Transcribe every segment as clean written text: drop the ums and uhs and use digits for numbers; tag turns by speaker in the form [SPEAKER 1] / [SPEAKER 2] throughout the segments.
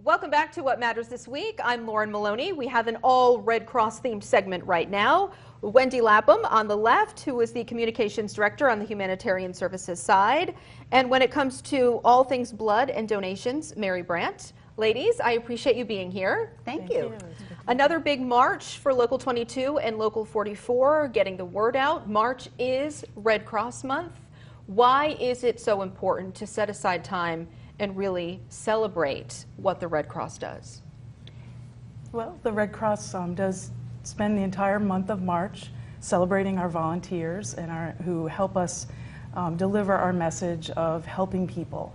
[SPEAKER 1] Welcome back to What Matters This Week. I'm Lauren Maloney. We have an all Red Cross themed segment right now. Wendy Lapham on the left, who is the communications director on the humanitarian services side. And when it comes to all things blood and donations, Mary Brandt. Ladies, I appreciate you being here.
[SPEAKER 2] Thank you.
[SPEAKER 1] Another big march for Local 22 and Local 44, getting the word out. March is Red Cross Month. Why is it so important to set aside time and really celebrate what the Red Cross does?
[SPEAKER 3] Well, the Red Cross does spend the entire month of March celebrating our volunteers and who help us deliver our message of helping people.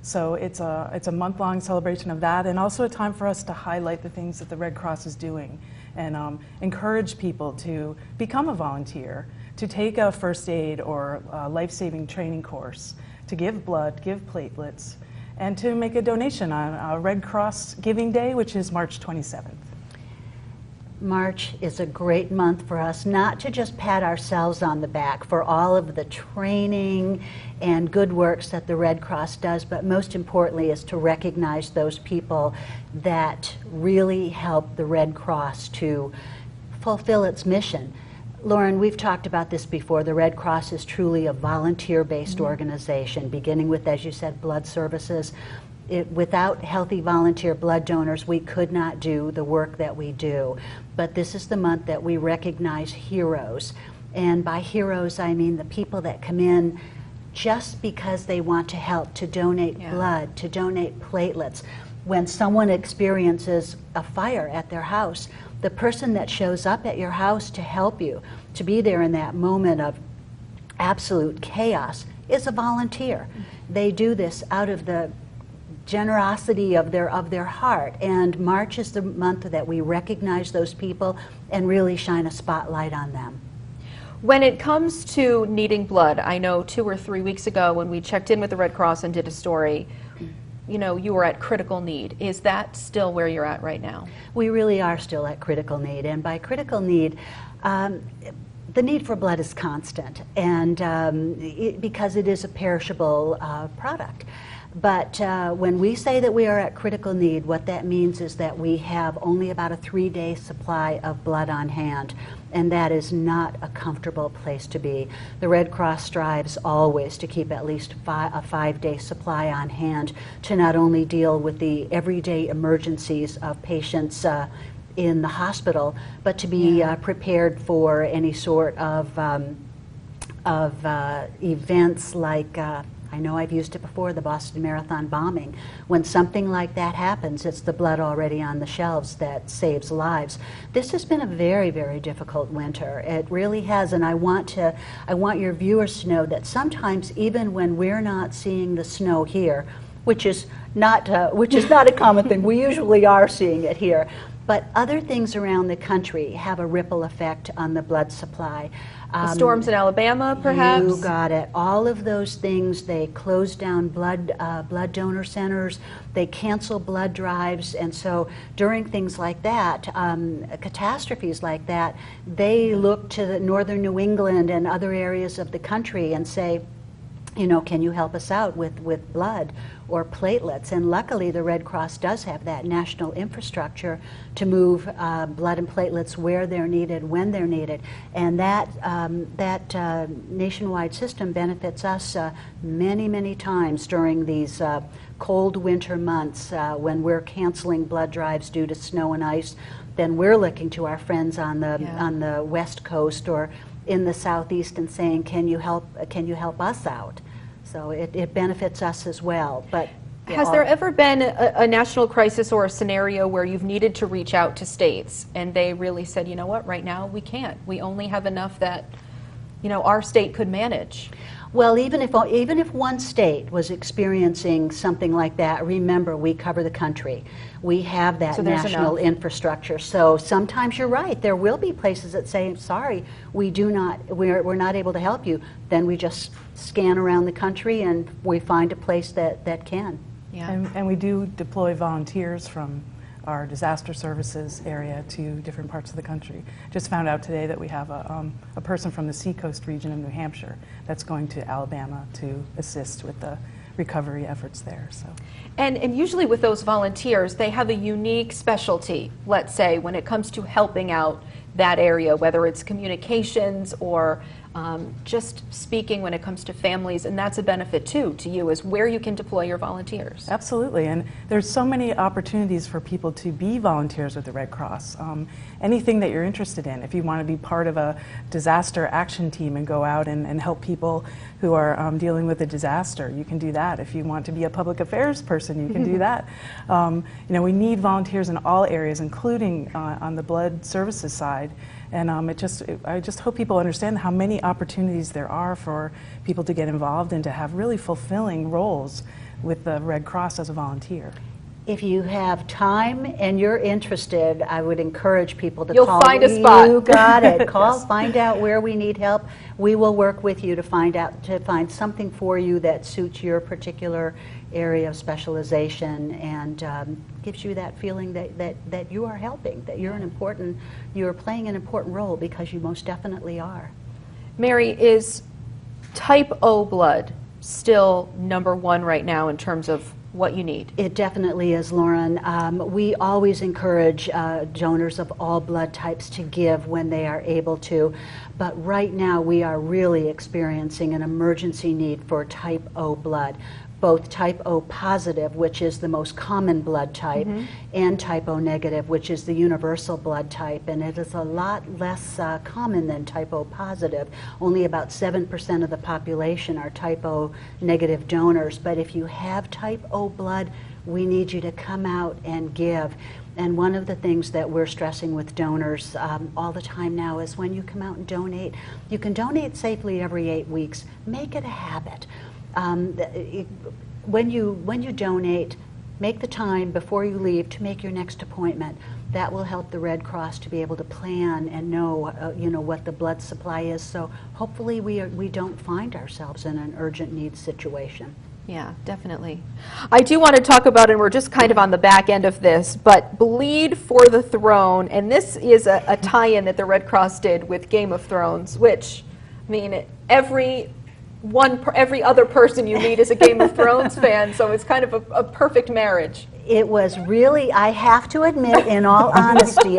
[SPEAKER 3] So it's a month-long celebration of that, and also a time for us to highlight the things that the Red Cross is doing and encourage people to become a volunteer, to take a first aid or life-saving training course, to give blood, give platelets, and to make a donation on Red Cross Giving Day, which is March 27th.
[SPEAKER 2] March is a great month for us, not to just pat ourselves on the back for all of the training and good works that the Red Cross does, but most importantly is to recognize those people that really help the Red Cross to fulfill its mission. Lauren, we've talked about this before. The Red Cross is truly a volunteer-based organization, beginning with, as you said, blood services. Without healthy volunteer blood donors, we could not do the work that we do. But this is the month that we recognize heroes. And by heroes, I mean the people that come in just because they want to help, to donate blood, to donate platelets. When someone experiences a fire at their house, the person that shows up at your house to help you, to be there in that moment of absolute chaos, is a volunteer. They do this out of the generosity of their heart, and March is the month that we recognize those people and really shine a spotlight on them.
[SPEAKER 1] When it comes to needing blood, I know 2 or 3 weeks ago when we checked in with the Red Cross and did a story, you know, you were at critical need. Is that still where you're at right now?
[SPEAKER 2] We really are still at critical need, and by critical need, the need for blood is constant, and because it is a perishable product. But when we say that we are at critical need, what that means is that we have only about a 3-day supply of blood on hand, and that is not a comfortable place to be. The Red Cross strives always to keep at least a 5-day supply on hand to not only deal with the everyday emergencies of patients in the hospital, but to be prepared for any sort of events like I know I've used it before, the Boston Marathon bombing. When something like that happens, it's the blood already on the shelves that saves lives. This has been a very, very difficult winter. It really has, and I want your viewers to know that sometimes even when we're not seeing the snow here, which is not a common thing, we usually are seeing it here, but other things around the country have a ripple effect on the blood supply.
[SPEAKER 1] The storms in Alabama, perhaps?
[SPEAKER 2] You got it. All of those things, they close down blood donor centers, they cancel blood drives, and so during things like that, catastrophes like that, they look to the northern New England and other areas of the country and say, you know, can you help us out with blood or platelets? And luckily the Red Cross does have that national infrastructure to move blood and platelets where they're needed, when they're needed. And that nationwide system benefits us many, many times during these cold winter months when we're canceling blood drives due to snow and ice. Then we're looking to our friends on the West Coast or in the Southeast and saying, can you help us out? So it benefits us as well. But
[SPEAKER 1] has there ever been a national crisis or a scenario where you've needed to reach out to states and they really said, you know what, right now we can't. We only have enough that, you know, our state could manage?
[SPEAKER 2] Well, even if one state was experiencing something like that, remember, we cover the country. We have that national infrastructure. So sometimes you're right. There will be places that say, sorry, we're not able to help you. Then we just scan around the country and we find a place that can.
[SPEAKER 1] Yeah.
[SPEAKER 3] And we do deploy volunteers from our disaster services area to different parts of the country. Just found out today that we have a person from the Seacoast region of New Hampshire that's going to Alabama to assist with the recovery efforts there. So.
[SPEAKER 1] And usually with those volunteers, they have a unique specialty, let's say, when it comes to helping out that area, whether it's communications or just speaking when it comes to families, and that's a benefit too to you, is where you can deploy your volunteers.
[SPEAKER 3] Absolutely, and there's so many opportunities for people to be volunteers with the Red Cross. Anything that you're interested in, if you want to be part of a disaster action team and go out and help people who are dealing with a disaster, you can do that. If you want to be a public affairs person, you can do that. You know, we need volunteers in all areas, including on the blood services side. And I just hope people understand how many opportunities there are for people to get involved and to have really fulfilling roles with the Red Cross as a volunteer.
[SPEAKER 2] If you have time and you're interested, I would encourage people to
[SPEAKER 1] You'll
[SPEAKER 2] call.
[SPEAKER 1] find a spot.
[SPEAKER 2] You got it. Call,
[SPEAKER 3] Yes.
[SPEAKER 2] find out where we need help. We will work with you to find something for you that suits your particular area of specialization and gives you that feeling that you are helping, that you're playing an important role, because you most definitely are.
[SPEAKER 1] Mary, is type O blood still #1 right now in terms of what you need?
[SPEAKER 2] It definitely is, Lauren. We always encourage donors of all blood types to give when they are able to, but right now we are really experiencing an emergency need for type O blood. Both type O positive, which is the most common blood type, and type O negative, which is the universal blood type, and it is a lot less common than type O positive. Only about 7% of the population are type O negative donors, but if you have type O blood, we need you to come out and give. And one of the things that we're stressing with donors all the time now is when you come out and donate, you can donate safely every 8 weeks. Make it a habit. When you donate, make the time before you leave to make your next appointment. That will help the Red Cross to be able to plan and know, what the blood supply is. So hopefully we don't find ourselves in an urgent needs situation.
[SPEAKER 1] Yeah, definitely. I do want to talk about, and we're just kind of on the back end of this, but Bleed for the Throne, and this is a tie-in that the Red Cross did with Game of Thrones, which, I mean, every other person you meet is a Game of Thrones fan, so it's kind of a perfect marriage.
[SPEAKER 2] It was really, I have to admit, in all honesty,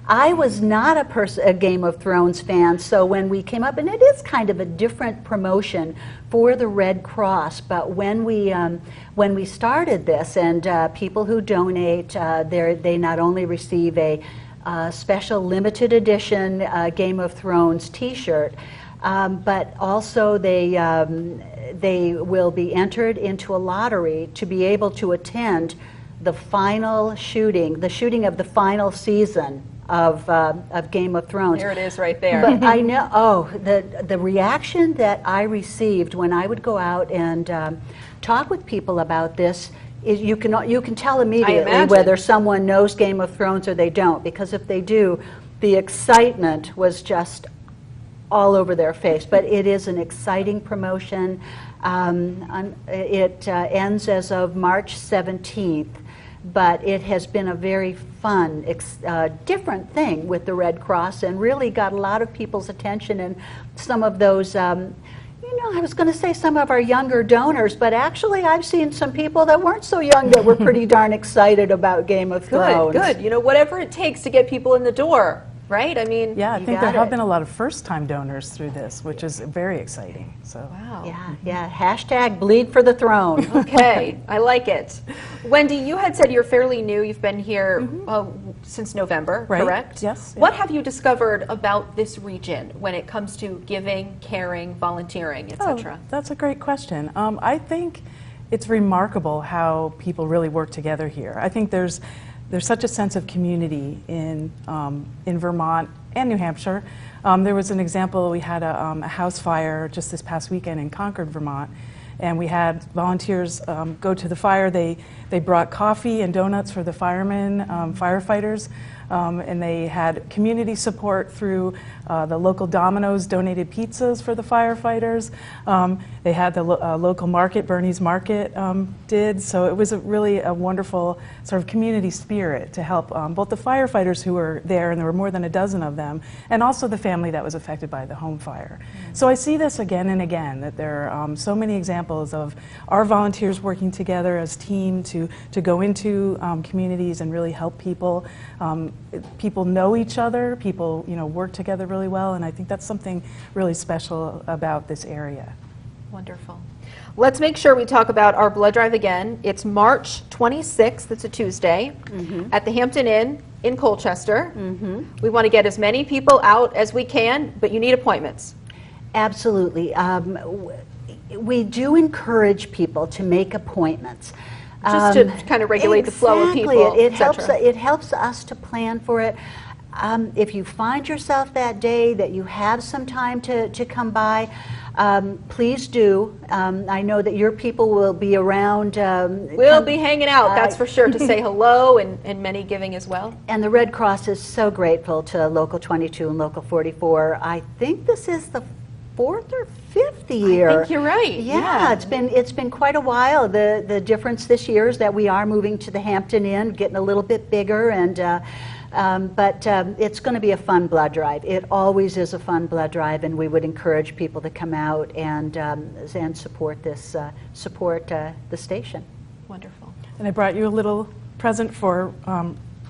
[SPEAKER 2] I was not a Game of Thrones fan, so when we came up, and it is kind of a different promotion for the Red Cross, but when we started this, and people who donate, they not only receive a special limited edition Game of Thrones t-shirt, but also they will be entered into a lottery to be able to attend the shooting of the final season of Game of Thrones.
[SPEAKER 1] There it is right there.
[SPEAKER 2] But I know, the reaction that I received when I would go out and talk with people about this is you can tell immediately whether someone knows Game of Thrones or they don't, because if they do, the excitement was just all over their face. But it is an exciting promotion. It ends as of March 17th. But it has been a very fun, different thing with the Red Cross, and really got a lot of people's attention, and some of those, I was going to say some of our younger donors, but actually I've seen some people that weren't so young that were pretty darn excited about Game of Thrones.
[SPEAKER 1] Good. Whatever it takes to get people in the door, right? I mean,
[SPEAKER 3] yeah, I think there have been a lot of first-time donors through this, which is very exciting. So.
[SPEAKER 1] Wow.
[SPEAKER 2] Yeah. Hashtag Bleed for the Throne.
[SPEAKER 1] Okay, I like it. Wendy, you had said you're fairly new. You've been here since November,
[SPEAKER 3] right.
[SPEAKER 1] Correct?
[SPEAKER 3] Yes.
[SPEAKER 1] What have you discovered about this region when it comes to giving, caring, volunteering, etc.?
[SPEAKER 3] That's a great question. I think it's remarkable how people really work together here. I think there's such a sense of community in Vermont and New Hampshire. There was an example, we had a house fire just this past weekend in Concord, Vermont, and we had volunteers go to the fire. They brought coffee and donuts for the firemen, firefighters, and they had community support through the local Domino's donated pizzas for the firefighters. They had the local market, Bernie's Market, did. So it was really a wonderful sort of community spirit to help both the firefighters who were there, and there were more than a dozen of them, and also the family that was affected by the home fire. So I see this again and again, that there are so many examples examples of our volunteers working together as team to go into communities and really help people. People know each other, people work together really well, and I think that's something really special about this area.
[SPEAKER 1] Wonderful. Let's make sure we talk about our blood drive again. It's March 26th, it's a Tuesday, at the Hampton Inn in Colchester. We want to get as many people out as we can, but you need appointments.
[SPEAKER 2] Absolutely. We do encourage people to make appointments.
[SPEAKER 1] Just to kind of regulate the flow of people,
[SPEAKER 2] Exactly. It helps us to plan for it. If you find yourself that day that you have some time to come by, please do. I know that your people will be around.
[SPEAKER 1] We'll be hanging out, that's for sure, to say hello and many giving as well.
[SPEAKER 2] And the Red Cross is so grateful to Local 22 and Local 44. I think this is the 4th or 5th year.
[SPEAKER 1] I think you're right.
[SPEAKER 2] Yeah, it's been quite a while. The difference this year is that we are moving to the Hampton Inn, getting a little bit bigger, and but it's going to be a fun blood drive. It always is a fun blood drive, and we would encourage people to come out and support this the station.
[SPEAKER 1] Wonderful.
[SPEAKER 3] And I brought you a little present for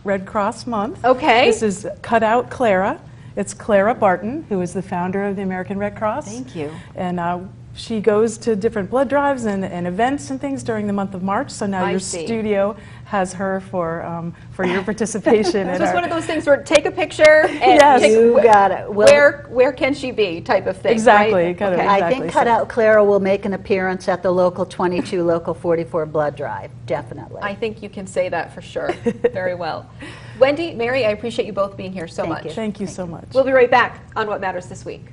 [SPEAKER 3] Red Cross Month.
[SPEAKER 1] Okay.
[SPEAKER 3] This is Cut Out Clara. It's Clara Barton, who is the founder of the American Red Cross.
[SPEAKER 1] Thank you.
[SPEAKER 3] And she goes to different blood drives and events and things during the month of March. So now your studio has her for your participation.
[SPEAKER 1] So it's one of those things where take a picture and
[SPEAKER 3] Yes.
[SPEAKER 2] You got it.
[SPEAKER 1] Where can she be type of thing.
[SPEAKER 3] Exactly.
[SPEAKER 1] Right?
[SPEAKER 3] Kind of,
[SPEAKER 1] Okay.
[SPEAKER 2] I
[SPEAKER 3] exactly.
[SPEAKER 2] think Cut Out Clara will make an appearance at the Local 22, Local 44 blood drive, definitely.
[SPEAKER 1] I think you can say that for sure. Very well. Wendy, Mary, I appreciate you both being here so
[SPEAKER 2] Thank
[SPEAKER 1] much.
[SPEAKER 2] you.
[SPEAKER 3] Thank you so much.
[SPEAKER 1] We'll be right back on What Matters This Week.